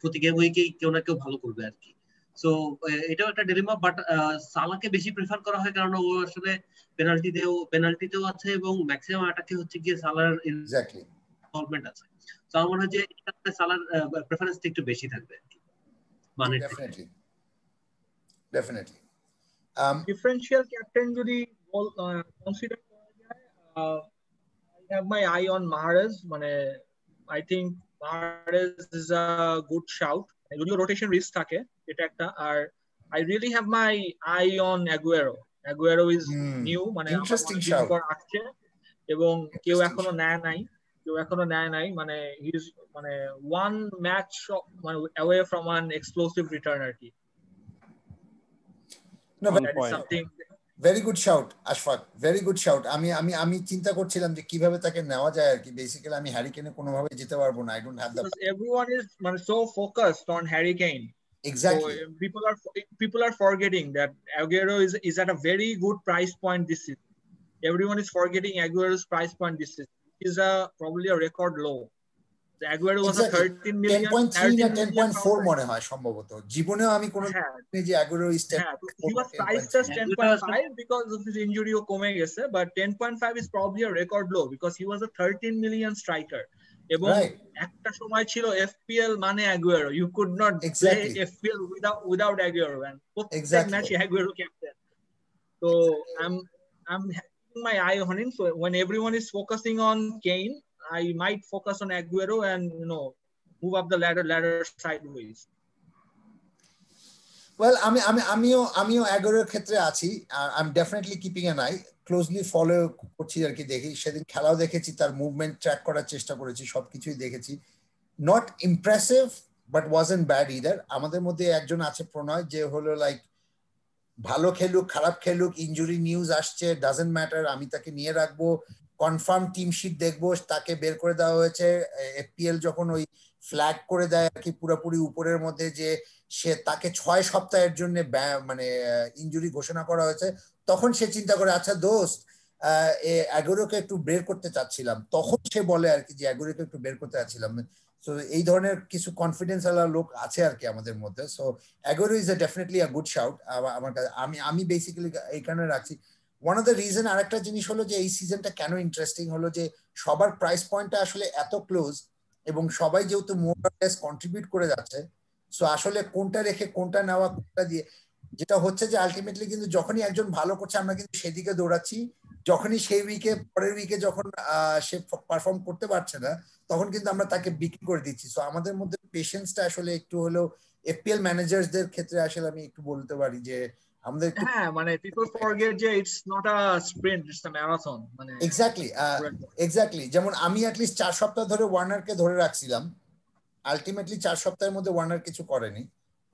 Speaker 4: প্রতি উইকেই কেউ না কেউ ভালো করবে আর কি। সো এটাও একটা ডিলেমা, বাট সালাকে বেশি প্রেফার করা হয় কারণ ও আসলে পেনাল্টিতেও আছে এবং ম্যাক্সিমাম অ্যাটাকে হচ্ছে গিয়ে সালার ইনভলভমেন্ট আছে। তো আমার মনে হয় যে এটাতে সালার প্রেফারেন্সটা একটু বেশি থাকবে আর কি। মানে
Speaker 1: ডেফিনেটলি
Speaker 3: ডিফারেন্সিয়াল ক্যাপ্টেন যদি কনসিডার করা যায়, I have my eye on Mahrez, মানে I think Mahrez is a good shout, যদিও রোটেশন রিস্ক থাকে এটা একটা। আর I really have my eye on Aguero is new, মানে
Speaker 1: ইন্টারেস্টিং শাউট
Speaker 3: আসছে এবং কেউ এখনো নেয় নাই, মানে হি ইজ মানে one match মানে away from an explosive return আর কি।
Speaker 1: No, but
Speaker 3: that is something
Speaker 1: very good shout Ashfaq, very good shout. আমি আমি আমি চিন্তা করছিলাম যে কিভাবে তাকে নেওয়া যায় আর কি। বেসিক্যালি আমি হ্যারি কেনে কোনোভাবে যেতে পারবো না, I don't have the
Speaker 3: Because everyone is so focused on Harry Kane. So
Speaker 1: exactly
Speaker 3: people are forgetting that Aguero is at a very good price point this season. Everyone is forgetting Aguero's price point this season. It is probably a record low. The Aguero was a 13 million,
Speaker 1: 10.3 না
Speaker 3: 13 million
Speaker 1: 10.4
Speaker 3: pound.
Speaker 1: মনে হয় সম্ভবত। জীবনেও আমি কোনো যে Aguero is 10.
Speaker 3: He was priced as 10.5 because of his injury ও কমে গেছে, but 10.5 is probably a record low because he was a 13 million striker. এবং একটা সময় ছিল FPL মানে Aguero, you could not play FPL without Aguero, and প্রত্যেক ম্যাচে Aguero captain. So I'm having my eye on him. So when everyone is focusing on Kane, I might focus on Aguero and move up the ladder sideways.
Speaker 1: Well, আমিও Agueroর ক্ষেত্রে আছি। I'm definitely keeping an eye, closely follow করছি আর কি, দেখি। সেদিন খেলাও দেখেছি, তার মুভমেন্ট ট্র্যাক করার চেষ্টা করেছি, সবকিছুই দেখেছি। Not impressive but wasn't bad either. আমাদের মধ্যে একজন আছে প্রণয়, যে হলো লাইক ভালো খেলুক খারাপ খেলুক, ইনজুরি নিউজ আসছে ডাজন্ট ম্যাটার, আমি তাকে নিয়ে রাখবো, কনফার্ম টিম শিট দেখবো। তাকে বের করে দেওয়া হয়েছে FPL যখন ওই ফ্ল্যাগ করে দেয় আর কি পুরোপুরি উপরের মধ্যে, যে সে তাকে 6 সপ্তাহের জন্য মানে ইনজুরি ঘোষণা করা হয়েছে, তখন সে চিন্তা করে আচ্ছা দোস্ত Agueroকে একটু বের করতে চাচ্ছিলাম, তখন সে বলে আর কি যে Agueroকে একটু বের করতে চাচ্ছিলাম। সো এই ধরনের কিছু কনফিডেন্স ওয়ালা লোক আছে আর কি আমাদের মধ্যে। So Aguero is definitely a good shout আমার কাছে। আমি বেসিক্যালি এই কারণে রাখছি। ওয়ান অফ দ্য রিজন, আরেকটা জিনিস হলো যে এই সিজনটা কেন ইন্টারেস্টিং হলো যে সবার প্রাইস পয়েন্টটা আসলে এত ক্লোজ, এবং সবাই যেহেতু মোর অর লেস কন্ট্রিবিউট করে যাচ্ছে, সো আসলে কোনটা রেখে কোনটা নেওয়া, কোনটা দিয়ে, যেটা হচ্ছে যে আলটিমেটলি কিন্তু যখনই একজন ভালো করছে আমরা কিন্তু সেদিকে দৌড়াচ্ছি, যখনই সেই উইকে পরের উইকে যখন সে পারফর্ম করতে পারছে না, তখন কিন্তু আমরা তাকে বিক্রি করে দিচ্ছি। সো আমাদের মধ্যে পেশেন্সটা আসলে একটু হলেও FPL ম্যানেজারসদের ক্ষেত্রে আসলে আমি একটু বলতে পারি যে আমাদের
Speaker 3: মানে people forget যে it's not a sprint, it's a marathon. মানে
Speaker 1: এক্স্যাক্টলি যেমন আমি অ্যাটলিস্ট 4 সপ্তাহ ধরে ওয়ার্নারকে ধরে রাখছিলাম, আলটিমেটলি 4 সপ্তাহের মধ্যে ওয়ার্নার কিছু করেনি,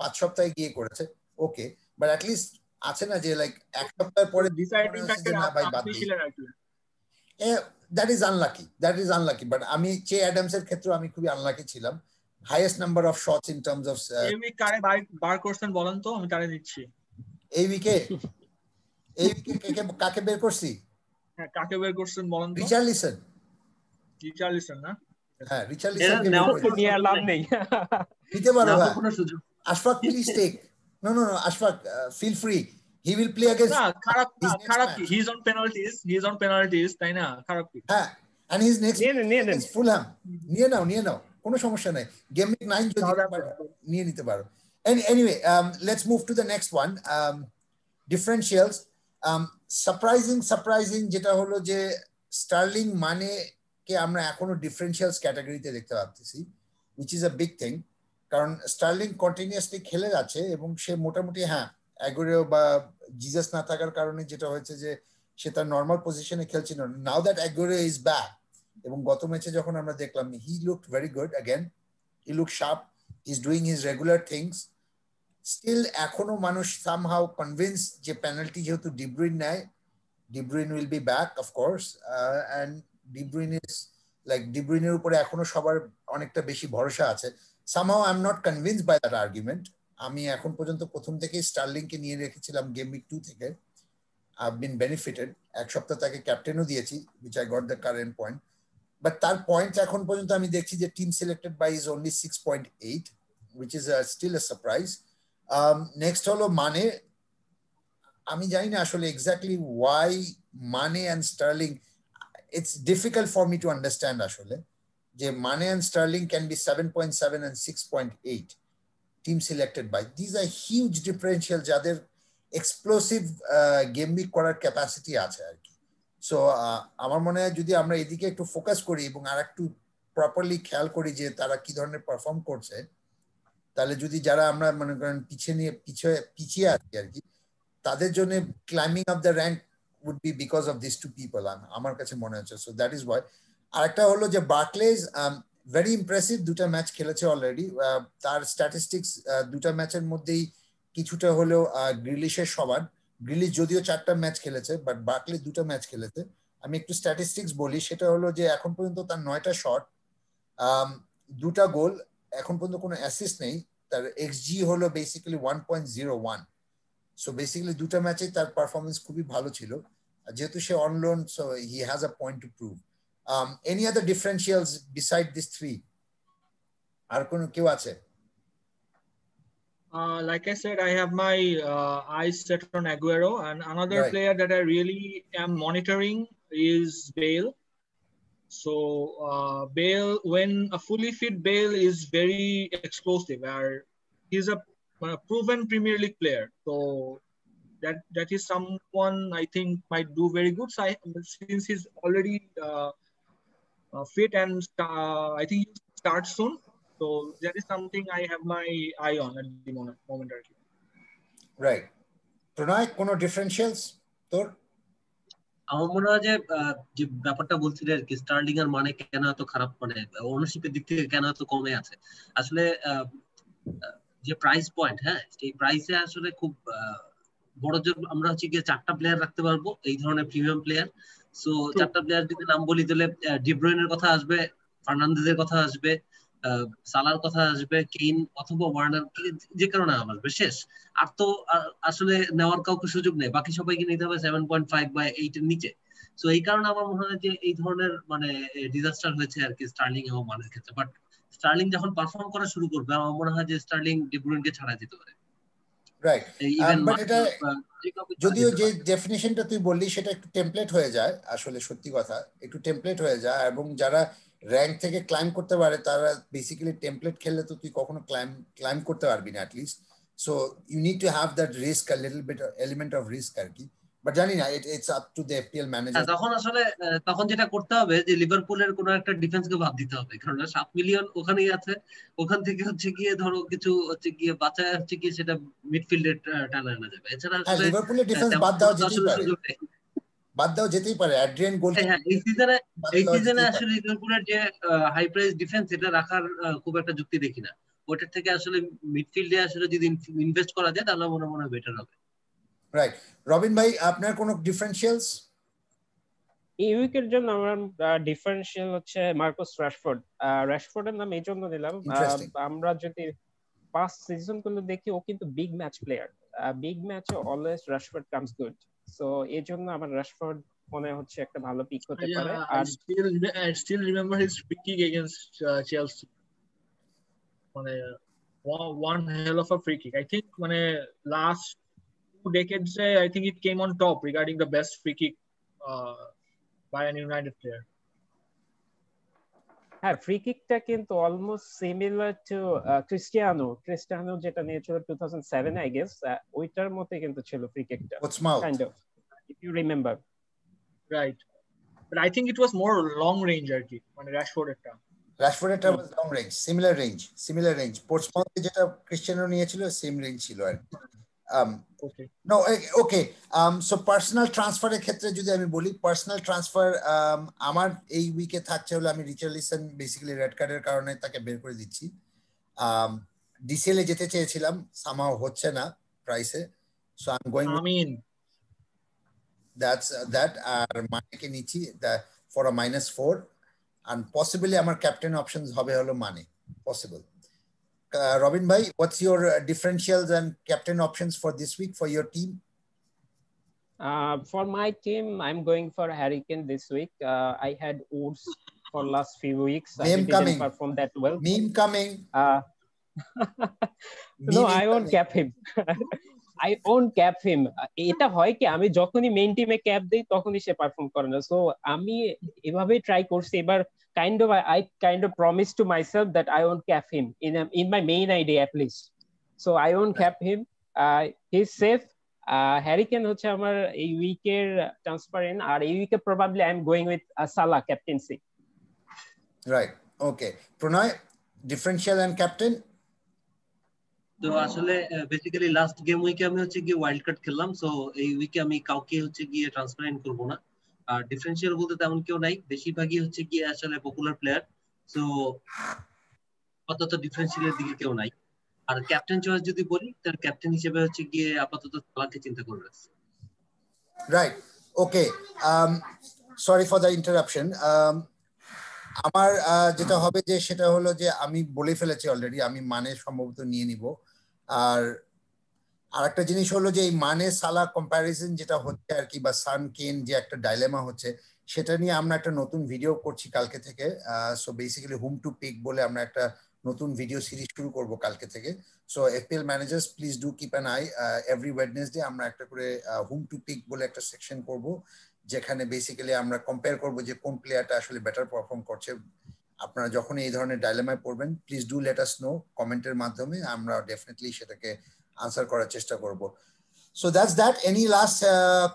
Speaker 1: 5 সপ্তাহে গিয়ে করেছে, ওকে, বাট অ্যাটলিস্ট আছে না যে লাইক এক সপ্তাহ পরে
Speaker 3: ডিসাইডিং ফ্যাক্টর আপনি ছিলেন আর কি।
Speaker 1: দ্যাট ইজ আনলাকি, বাট আমি চে অ্যাডামসের ক্ষেত্রে আমি খুবই আনলাকি ছিলাম। Highest number of shots in terms of
Speaker 3: এই উইক কারে বার করছেন বলেন তো, আমি তারে দিচ্ছি।
Speaker 1: এই উইকে কাকে বের করছি?
Speaker 3: হ্যাঁ, কাকে বের করছেন বলেন তো?
Speaker 1: রিচার্লিসন
Speaker 3: না?
Speaker 1: হ্যাঁ, রিচার্লিসন
Speaker 2: নিয়ে লাভ নেই,
Speaker 1: নিতে পারো ভাই। Ashfaq please take, no Ashfaq feel free, he will play against
Speaker 3: না খারাপ কি, he is on penalties তাই না, খারাপ কি?
Speaker 1: হ্যাঁ, and his next is Fulham, নিয়ে নাও কোনো সমস্যা নাই, গেম উইক 9 যদি নিয়ে নিতে পারো। Anyway, let's move to the next one. Differentials, surprising যেটা হলো যে স্টার্লিং মানে কে আমরা এখনো ডিফারেন্সিয়ালস ক্যাটাগরিতে দেখতে পাচ্ছি, which is a big thing, কারণ স্টার্লিং কন্টিনিউয়াসলি খেলে যাচ্ছে এবং সে মোটামুটি Aguero বা জিজাস না থাকার কারণে যেটা হয়েছে যে সে তার নর্মাল পজিশনে খেলছিল। Now that Aguero is back, এবং গত ম্যাচে যখন আমরা দেখলাম he looked very good again, he looked sharp, he's doing his regular things. Still এখনো মানুষ somehow convinced যে পেনাল্টি যেহেতু ডি ব্রুইন নেয়, De Bruyne will be back of course, and De Bruyne is like ডি ব্রুইনের উপরে এখনো সবার অনেকটা বেশি ভরসা আছে। somehow I'm not convinced by that argument. আমি এখন পর্যন্ত প্রথম থেকেই স্টার্লিংকে নিয়ে রেখেছিলাম গেম উইক 2 থেকে, I've been benefited, এক সপ্তাহ তাকে ক্যাপ্টেনও দিয়েছি, which I got the current point, but তার পয়েন্ট এখন পর্যন্ত আমি দেখছি যে team selected by is only 6.8, which is still a surprise. Next হলো মানে, আমি জানি না আসলে এক্স্যাক্টলি ওয়াই মানে and Sterling, it's difficult for me to understand আসলে যে মানে and Sterling can be 7.7 and 6.8 team selected by, these are huge differential যাদের এক্সপ্লোসিভ গেম উইক করার ক্যাপাসিটি আছে আর কি। সো আমার মনে হয় যদি আমরা এদিকে একটু ফোকাস করি এবং আর একটু প্রপারলি খেয়াল করি যে তারা কি ধরনের পারফর্ম করছে, তাহলে যদি যারা আমরা মনে করেন পিছিয়ে আছি আর কি, তাদের জন্য climbing up the rank would be because of this two people, আমার কাছে মনে হচ্ছে। So that is why. আরেকটা হলো যে বার্কলেজ ভেরি ইমপ্রেসিভ, দুটা ম্যাচ খেলেছে অলরেডি, তার স্ট্যাটিস্টিক্স দুটা ম্যাচের মধ্যেই কিছুটা হলেও গ্রিলিশের সমান, গ্রিলিশ যদিও 4টা ম্যাচ খেলেছে, বাট বার্কলি 2টা ম্যাচ খেলেছে। আমি একটু স্ট্যাটিস্টিক্স বলি, সেটা হলো যে এখন পর্যন্ত তার 9টা শট, 2টা গোল, এখন পর্যন্ত কোনো অ্যাসিস্ট নেই। তার এক্সজি হলো বেসিক্যালি 1.01। সো বেসিক্যালি 2টা ম্যাচেই তার পারফরমেন্স খুবই ভালো ছিল। যেহেতু সে on loan, so he has a point to prove. Any other differentials beside this three? আর কোনো কেউ আছে?
Speaker 3: Like I said, I have my eyes set on Aguero, and another player that I really am monitoring is Bale. So Bale, when a fully fit Bale, is very explosive. He's a proven Premier League player. So that is someone I think might do very good. So since he's already fit and I think he'll start soon. So that is something I have my eye on at the moment.
Speaker 1: Right. Pranay, কোনো differentials তোর?
Speaker 4: আমার মনে হয় যে যে ব্যাপারটা বলছিলেন আর কি, স্টার্লিং এর মানে কেন এত খারাপ, মানে ওনারশিপের দিক থেকে কেন এত কমে আছে। আসলে যে প্রাইস পয়েন্ট, হ্যাঁ এই প্রাইসে আসলে খুব বড় যে আমরা হচ্ছে গিয়ে 4টা প্লেয়ার রাখতে পারবো এই ধরনের প্রিমিয়াম প্লেয়ার। সো 4টা প্লেয়ার যদি নাম বলি তাহলে ডি ব্রুইনের কথা আসবে, ফার্নান্দেজের কথা আসবে, সালার কথা আসবে, কেইন অথবা ওয়ার্নার, যে কারণে আসবে, শেষ। আর তো আসলে নেওয়ার কাউকে সুযোগ নেই, বাকি সবাইকে নিতে হবে 7.5 বা 8 এর নিচে। সো এই কারণে আমার মনে হয় যে এই ধরনের মানে ডিজাস্টার হয়েছে আর কি স্টার্লিং এবং মানের ক্ষেত্রে। বাট স্টার্লিং যখন পারফর্ম করা শুরু করবে আমার মনে হয় যে স্টার্লিং ডি ব্রুইনকে ছাড়া যেতে পারে।
Speaker 1: রাইট, বাট এটা যদিও যে ডেফিনিশনটা তুই বললি সেটা একটু টেমপ্লেট হয়ে যায়, আসলে সত্যি কথা একটু টেমপ্লেট হয়ে যায়, এবং যারা র্যাঙ্ক থেকে ক্লাইম্ব করতে পারে তারা বেসিক্যালি টেমপ্লেট খেললে তো তুই কখনো ক্লাইম্ব করতে পারবি না at least. So you need to have that risk, a little bit element of risk আর কি। বাট জানি না, it's up to the FPL manager.
Speaker 4: তখন আসলে তখন যেটা করতে হবে যে লিভারপুলের কোনো একটা ডিফেন্সকে বাদ দিতে হবে, কারণ 7 মিলিয়ন ওখানেই আছে, ওখান থেকে হচ্ছে গিয়ে ধরো কিছু হচ্ছে গিয়ে বাঁচায় হচ্ছে গিয়ে সেটা মিডফিল্ডে টানা আনা যাবে। এছাড়া আসলে
Speaker 1: লিভারপুলের ডিফেন্স বাদ দেওয়া যেতেই পারে, অ্যাড্রিয়ান গোল।
Speaker 4: হ্যাঁ, এই সিজনে আসলে লিভারপুলের যে হাই প্রাইস ডিফেন্স এটা রাখার খুব একটা যুক্তি দেখি না। ওটার থেকে আসলে মিডফিল্ডে আসলে যদি ইনভেস্ট করা যায় তাহলে মনে হয় বেটার হবে।
Speaker 1: রাইট, রবিন ভাই আপনার কোনো ডিফারেন্সিয়ালস?
Speaker 2: এই উইকের জন্য আমার ডিফারেন্সিয়াল হচ্ছে মার্কাস রাশফোর্ডের নাম এই জন্য নিলাম, আমরা যদি পাস্ট সিজন গুলো দেখি ও কিন্তু বিগ ম্যাচ প্লেয়ার, বিগ ম্যাচে always Rashford comes good. So এই জন্য আমার রাশফোর্ড মনে হচ্ছে একটা ভালো পিক হতে পারে। আর
Speaker 3: I still remember his free kick against Chelsea, মানে one hell of a free kick. I think মানে last 2 decades I think it came on top regarding the best free kick by an United player.
Speaker 2: হ্যাঁ, free কিকটা কিন্তু almost similar to Cristiano যেটা নিয়েছিল 2007 I guess, ওইটার মতই কিন্তু ছিল free কিকটা, kind of, if you remember.
Speaker 3: Right, but I think it was more long range আর কি, মানে রাশফোর্ডেরটা
Speaker 1: was long range, similar range. পোর্টসমাউথে যেটা ক্রিস্টিয়ানো নিয়েছিল সেম রেঞ্জ ছিল আর কি। সো পার্সোনাল ট্রান্সফারের ক্ষেত্রে যদি আমি বলি, পার্সোনাল ট্রান্সফার আমার এই উইকে থাকছে হলো আমি রিচার্লিসন বেসিক্যালি রেড কার্ডের কারণে তাকে বের করে দিচ্ছি। ডিসিএল এ যেতে চেয়েছিলাম, সামহাও হচ্ছে না প্রাইসে, so I am going that আর মানেকে নিচ্ছি ফর আ -4, and possibly আমার ক্যাপ্টেন অপশনস হবে হলো মানে possible. Robin bhai, what's your differentials and captain options for this week for your team?
Speaker 2: For my team, I'm going for Harry Kane this week. I had Woods for last few weeks.
Speaker 1: Meme
Speaker 2: he
Speaker 1: coming.
Speaker 2: didn't perform that well.
Speaker 1: Meme coming.
Speaker 2: No, I won't cap him. I won't cap him. এটা হয় কি, আমি যখনই main টিমে cap দেই তখনই সে perform করে না। সো আমি এভাবেই ট্রাই করছি এবার। I kind of promised to myself that I won't cap him in my main idea at least. So I won't cap him. He's safe. Harry Kane হচ্ছে আমার এই উইকের ট্রান্সফার ইন, আর এই উইকে probably I'm going with Salah captaincy.
Speaker 1: Right. Okay. Pranay, differential and captain?
Speaker 4: তো আসলে basically last game উইকে আমি হচ্ছে গিয়ে ওয়াইল্ড কার্ড খেললাম। সো এই উইকে আমি কাউকে হচ্ছে গিয়ে ট্রান্সফার ইন করবো না। আর ডিফারেন্সিয়াল বলতে তেমন কেউ নাই, বেশিরভাগই হচ্ছে গিয়ে আসলে পপুলার প্লেয়ার। সো আপাতত ডিফারেন্সিয়ালের দিকে কেউ নাই। আর ক্যাপ্টেন চয়েস যদি বলি, তার ক্যাপ্টেন হিসেবে হচ্ছে গিয়ে আপাতত সালাহকে চিন্তা করে রাখছি।
Speaker 1: Right. Okay. Sorry for the interruption. আমার যেটা হবে যে সেটা হলো যে আমি বলে ফেলেছি অলরেডি, আমি মানে সম্ভবত নিয়ে নিব। আর আরেকটা জিনিস হলো যে এই মানে সালা কম্প্যারিজন যেটা হচ্ছে আর কি, বা সান কেন যে একটা ডাইলেমা হচ্ছে, সেটা নিয়ে আমরা একটা নতুন ভিডিও করছি কালকে থেকে। So basically hmm to pick বলে আমরা একটা নতুন ভিডিও সিরিজ শুরু করব কালকে থেকে। So এফপিএল managers please do keep an I, every Wednesday আমরা একটা করে হুম টু পিক বলে একটা সেকশন করব, যেখানে বেসিক্যালি আমরা কম্পেয়ার করব যে কোন প্লেয়ারটা আসলে বেটার পারফর্ম করছে। আপনারা যখন এই ধরনের ডাইলেমায় পড়বেন please do let us no কমেন্টের মাধ্যমে, আমরা ডেফিনেটলি সেটাকে আনসার করার চেষ্টা করব। So that's that. Any last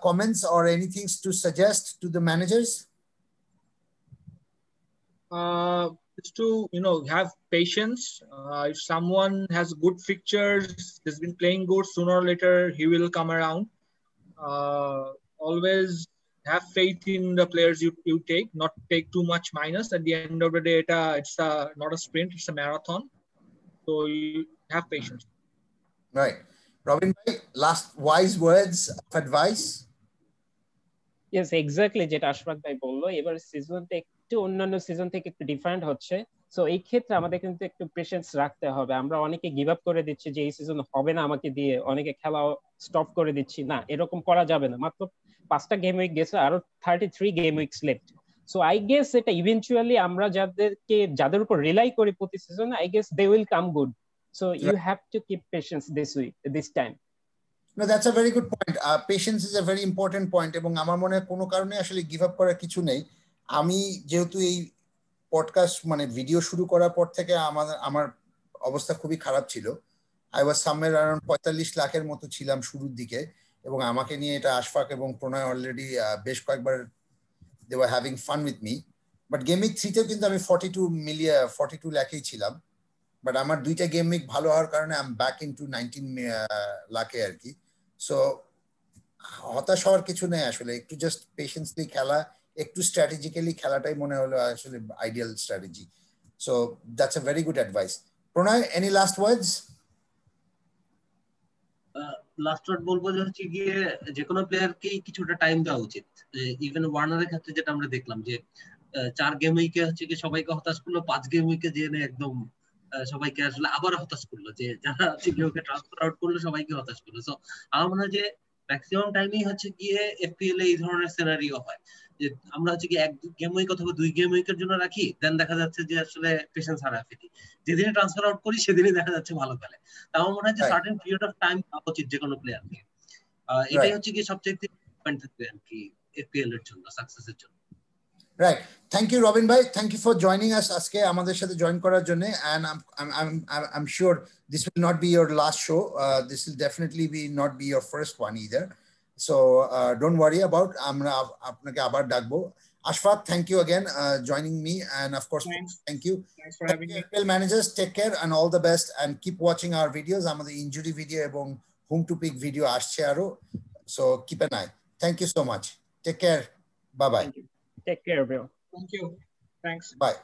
Speaker 1: comments or anything to suggest to the managers?
Speaker 3: Just to have patience. If someone has good fixtures, has been playing good, sooner or later he will come around. Always have faith in the players you take, not take too much minus. At the end of the day, it's not a sprint, it's a marathon. So you have patience.
Speaker 1: Right. Robin bhai, last wise words of advice?
Speaker 2: Yes, exactly যেটা আশফাক ভাই বললো, এবার সিজনটা একটু অন্যান্য season থেকে একটু different হচ্ছে। সো এই ক্ষেত্রে আমাদের কিন্তু একটু পেশেন্স রাখতে হবে। আমরা অনেকে গিভ আপ করে দিচ্ছি যে এই সিজন হবে না আমাকে দিয়ে, অনেকে খেলা স্টপ করে দিচ্ছি। না, এরকম করা যাবে না। মাত্র 5টা গেম উইক গেছে, আরো 33 game weeks left. So I guess এটা ইভেন্চুয়ালি আমরা যাদের উপর রিলাই করি প্রতি সিজনে, I guess they will come good. So you have to keep patience this time.
Speaker 1: No, that's a very good point. Patience is a very important point, এবং আমার মনে হয় কোনো কারণে আসলে গিভ আপ করার কিছু নেই। আমি যেহেতু এই পডকাস্ট মানে ভিডিও শুরু করার পর থেকে আমার অবস্থা খুবই খারাপ ছিল। আই ওয়াজ সামওয়্যার অ্যারাউন্ড 45 লাখের মতো ছিলাম শুরুর দিকে, এবং আমাকে নিয়ে এটা আশফাক এবং প্রণয় অলরেডি বেশ কয়েকবার they were having fun with me. But game week 3তেও কিন্তু আমি 42 লাখেই ছিলাম। বাট আমার 2টা গেম উইক ভালো হওয়ার কারণে আই এম ব্যাক ইনটু 19 লাখে আর কি। সো হতাশ হওয়ার কিছু নেই আসলে, একটু জাস্ট পেশেন্সলি খেলা, একটু স্ট্র্যাটেজিক্যালি খেলাটাই মনে হলো আসলে ideal strategy. So that's a very good advice. Pranay, any last words?
Speaker 4: Last word বলবো যে হচ্ছে গিয়ে যে কোনো প্লেয়ারকেই কিছুটা টাইম দেওয়া উচিত। ইভেন ওয়ার্নারের ক্ষেত্রে যেটা আমরা দেখলাম যে 4 গেম উইকে হচ্ছে কি সবাইকে হতাশ করলো, 5 গেম উইকে জেনে একদম সবাইকে আসলে আবার হতাশ করলো, যে যারা হচ্ছে গিয়ে ওকে ট্রান্সফার আউট করলো সবাইকে হতাশ করলো। সো আমার মনে হয় যে ম্যাক্সিমাম টাইমেই হচ্ছে গিয়ে এফপিএল এই ধরনের সিনারিও হয় যে আমরা হচ্ছে কি 1 গেম উইক অথবা 2 গেম উইকের জন্য রাখি, দেন দেখা যাচ্ছে যে আসলে পেশেন্স হারায় ফেলি। যেদিনে ট্রান্সফার আউট করি সেদিনই দেখা যাচ্ছে ভালো খেলে। আমার মনে হয় যে সার্টেন পিরিয়ড অফ টাইম পাওয়া উচিত যে কোনো প্লেয়ারকে। এটাই হচ্ছে কি সবচেয়ে পয়েন্ট থাকবে আর কি এফপিএল এর জন্য, সাকসেসের জন্য।
Speaker 1: Right. Thank you, Robin bhai. Thank you for joining us আজকে আমাদের সাথে জয়েন করার জন্য, and I'm sure this will not be your last show. This will definitely not be your first one either. So don't worry about, আমরা আপনাকে আবার ডাকবো। Ashfaq, thank you again joining me, and of course thank you.
Speaker 3: Thanks for having me.
Speaker 1: FPL managers, take care and all the best, and keep watching our videos. আমাদের injury video এবং home to pick video আসছে আরো, so keep an eye. Thank you so much. Take care. Bye bye.
Speaker 2: Take care, bro.
Speaker 3: Thank you. Thanks.
Speaker 1: Bye.